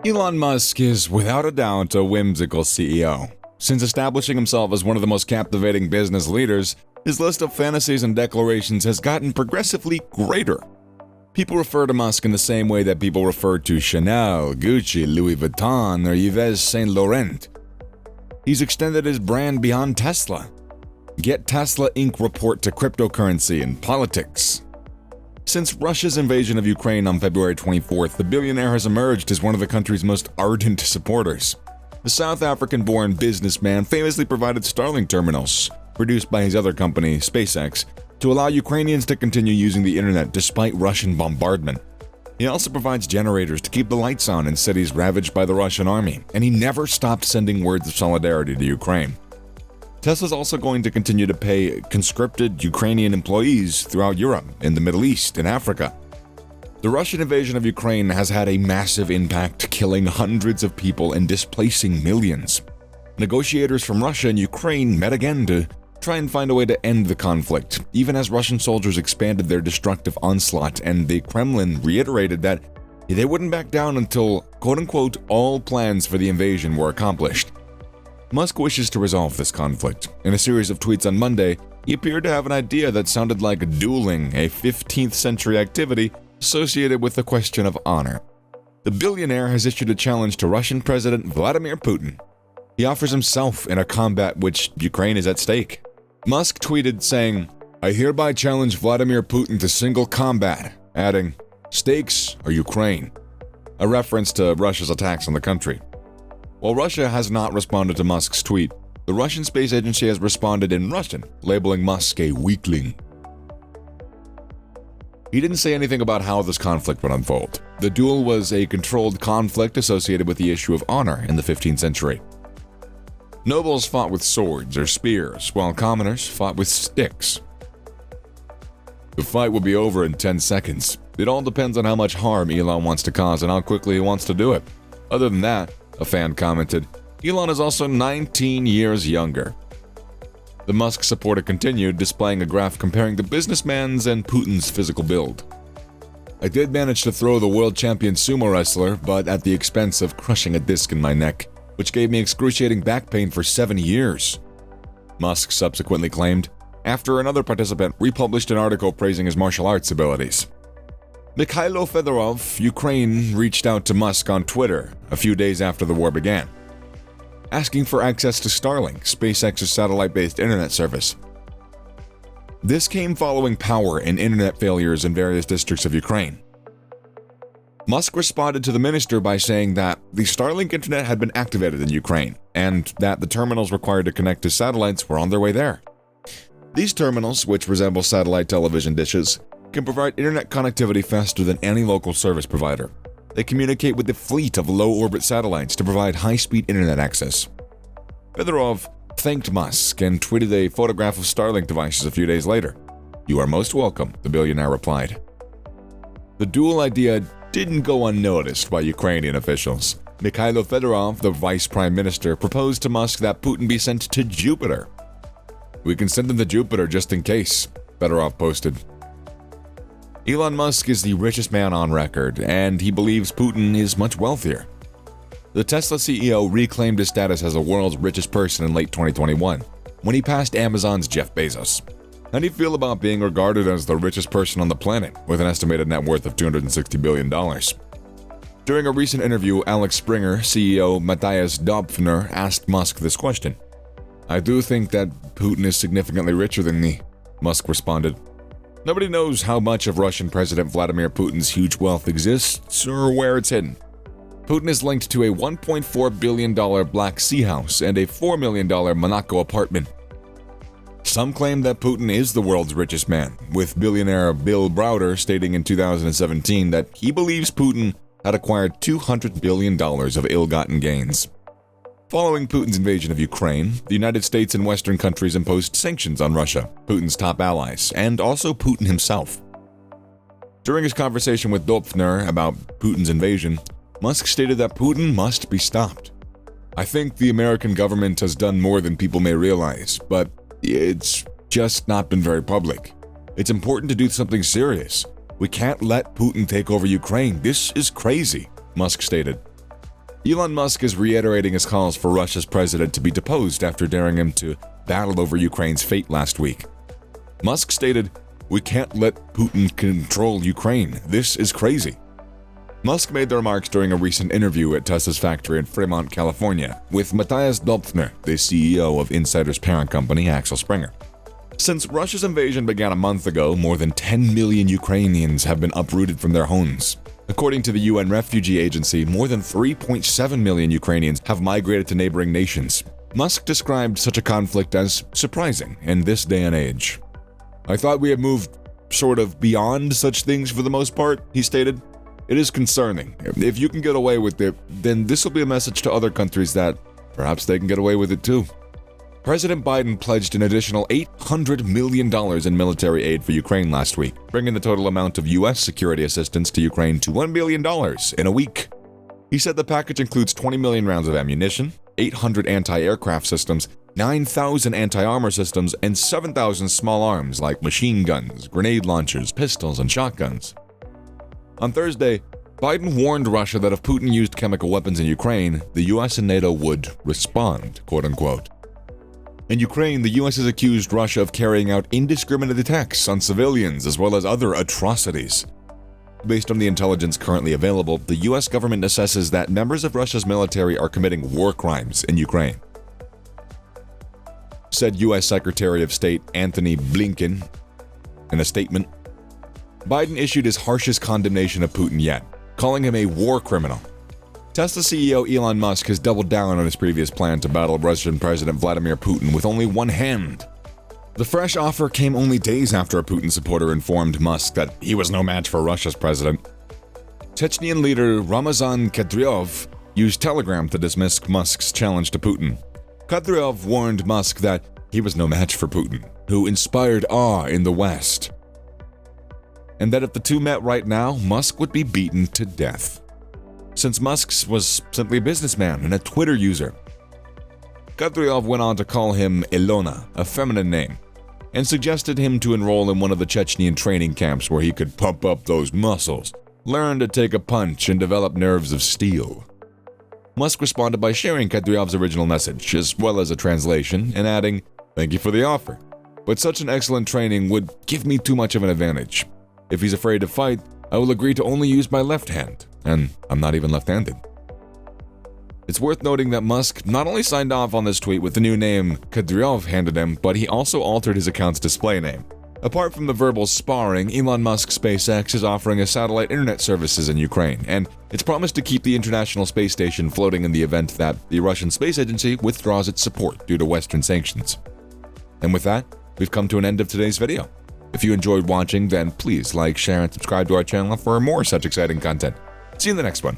Elon Musk is without a doubt a whimsical CEO. Since establishing himself as one of the most captivating business leaders, his list of fantasies and declarations has gotten progressively greater. People refer to Musk in the same way that people refer to Chanel, Gucci, Louis Vuitton, or Yves Saint Laurent. He's extended his brand beyond Tesla. Get Tesla Inc. report to cryptocurrency and politics. Since Russia's invasion of Ukraine on February 24th, the billionaire has emerged as one of the country's most ardent supporters. The South African-born businessman famously provided Starlink terminals, produced by his other company, SpaceX, to allow Ukrainians to continue using the internet despite Russian bombardment. He also provides generators to keep the lights on in cities ravaged by the Russian army, and he never stopped sending words of solidarity to Ukraine. Tesla's also going to continue to pay conscripted Ukrainian employees throughout Europe, in the Middle East, and Africa. The Russian invasion of Ukraine has had a massive impact, killing hundreds of people and displacing millions. Negotiators from Russia and Ukraine met again to try and find a way to end the conflict, even as Russian soldiers expanded their destructive onslaught, and the Kremlin reiterated that they wouldn't back down until, quote-unquote, all plans for the invasion were accomplished. Musk wishes to resolve this conflict. In a series of tweets on Monday, he appeared to have an idea that sounded like dueling, a 15th century activity associated with the question of honor. The billionaire has issued a challenge to Russian President Vladimir Putin. He offers himself in a combat which Ukraine is at stake. Musk tweeted saying, "I hereby challenge Vladimir Putin to single combat," adding, "Stakes are Ukraine," a reference to Russia's attacks on the country. While Russia has not responded to Musk's tweet, the Russian space agency has responded in Russian, labeling Musk a weakling. He didn't say anything about how this conflict would unfold. The duel was a controlled conflict associated with the issue of honor in the 15th century. Nobles fought with swords or spears, while commoners fought with sticks. The fight will be over in 10 seconds. It all depends on how much harm Elon wants to cause and how quickly he wants to do it. Other than that, a fan commented, Elon is also 19 years younger. The Musk supporter continued, displaying a graph comparing the businessman's and Putin's physical build. "I did manage to throw the world champion sumo wrestler, but at the expense of crushing a disc in my neck, which gave me excruciating back pain for 7 years," Musk subsequently claimed, after another participant republished an article praising his martial arts abilities. Mikhailo Fedorov, Ukraine, reached out to Musk on Twitter a few days after the war began, asking for access to Starlink, SpaceX's satellite-based internet service. This came following power and internet failures in various districts of Ukraine. Musk responded to the minister by saying that the Starlink internet had been activated in Ukraine and that the terminals required to connect to satellites were on their way there. These terminals, which resemble satellite television dishes, can provide internet connectivity faster than any local service provider. They communicate with a fleet of low-orbit satellites to provide high-speed internet access. Fedorov thanked Musk and tweeted a photograph of Starlink devices a few days later. "You are most welcome," the billionaire replied. The dual idea didn't go unnoticed by Ukrainian officials. Mikhailo Fedorov, the vice prime minister, proposed to Musk that Putin be sent to Jupiter. "We can send him to Jupiter just in case," Fedorov posted. Elon Musk is the richest man on record, and he believes Putin is much wealthier. The Tesla CEO reclaimed his status as the world's richest person in late 2021, when he passed Amazon's Jeff Bezos. How do you feel about being regarded as the richest person on the planet, with an estimated net worth of $260 billion? During a recent interview, Alex Springer CEO Matthias Dopfner asked Musk this question. "I do think that Putin is significantly richer than me," Musk responded. Nobody knows how much of Russian President Vladimir Putin's huge wealth exists or where it's hidden. Putin is linked to a $1.4 billion Black Sea house and a $4 million Monaco apartment. Some claim that Putin is the world's richest man, with billionaire Bill Browder stating in 2017 that he believes Putin had acquired $200 billion of ill-gotten gains. Following Putin's invasion of Ukraine, the United States and Western countries imposed sanctions on Russia, Putin's top allies, and also Putin himself. During his conversation with Dopfner about Putin's invasion, Musk stated that Putin must be stopped. "I think the American government has done more than people may realize, but it's just not been very public. It's important to do something serious. We can't let Putin take over Ukraine. This is crazy," Musk stated. Elon Musk is reiterating his calls for Russia's president to be deposed after daring him to battle over Ukraine's fate last week. Musk stated, "We can't let Putin control Ukraine. This is crazy." Musk made the remarks during a recent interview at Tesla's factory in Fremont, California, with Matthias Döpfner, the CEO of Insider's parent company, Axel Springer. Since Russia's invasion began a month ago, more than 10 million Ukrainians have been uprooted from their homes. According to the UN Refugee Agency, more than 3.7 million Ukrainians have migrated to neighboring nations. Musk described such a conflict as surprising in this day and age. "I thought we had moved sort of beyond such things for the most part," he stated. "It is concerning. If you can get away with it, then this will be a message to other countries that perhaps they can get away with it too." President Biden pledged an additional $800 million in military aid for Ukraine last week, bringing the total amount of U.S. security assistance to Ukraine to $1 billion in a week. He said the package includes 20 million rounds of ammunition, 800 anti-aircraft systems, 9,000 anti-armor systems, and 7,000 small arms like machine guns, grenade launchers, pistols, and shotguns. On Thursday, Biden warned Russia that if Putin used chemical weapons in Ukraine, the U.S. and NATO would respond, quote-unquote. In Ukraine, the U.S. has accused Russia of carrying out indiscriminate attacks on civilians as well as other atrocities. Based on the intelligence currently available, the U.S. government assesses that members of Russia's military are committing war crimes in Ukraine. Said U.S. Secretary of State Antony Blinken in a statement, Biden issued his harshest condemnation of Putin yet, calling him a war criminal. Tesla CEO Elon Musk has doubled down on his previous plan to battle Russian President Vladimir Putin with only one hand. The fresh offer came only days after a Putin supporter informed Musk that he was no match for Russia's president. Chechnyan leader Ramzan Kadyrov used Telegram to dismiss Musk's challenge to Putin. Kadyrov warned Musk that he was no match for Putin, who inspired awe in the West, and that if the two met right now, Musk would be beaten to death, since Musk was simply a businessman and a Twitter user. Kadyrov went on to call him Elon, a feminine name, and suggested him to enroll in one of the Chechnyan training camps where he could pump up those muscles, learn to take a punch, and develop nerves of steel. Musk responded by sharing Kadyrov's original message, as well as a translation, and adding, "Thank you for the offer, but such an excellent training would give me too much of an advantage. If he's afraid to fight, I will agree to only use my left hand, and I'm not even left-handed." It's worth noting that Musk not only signed off on this tweet with the new name Kadyrov handed him, but he also altered his account's display name. Apart from the verbal sparring, Elon Musk's SpaceX is offering a satellite internet services in Ukraine, and it's promised to keep the International Space Station floating in the event that the Russian Space Agency withdraws its support due to Western sanctions. And with that, we've come to an end of today's video. If you enjoyed watching, then please like, share, and subscribe to our channel for more such exciting content. See you in the next one.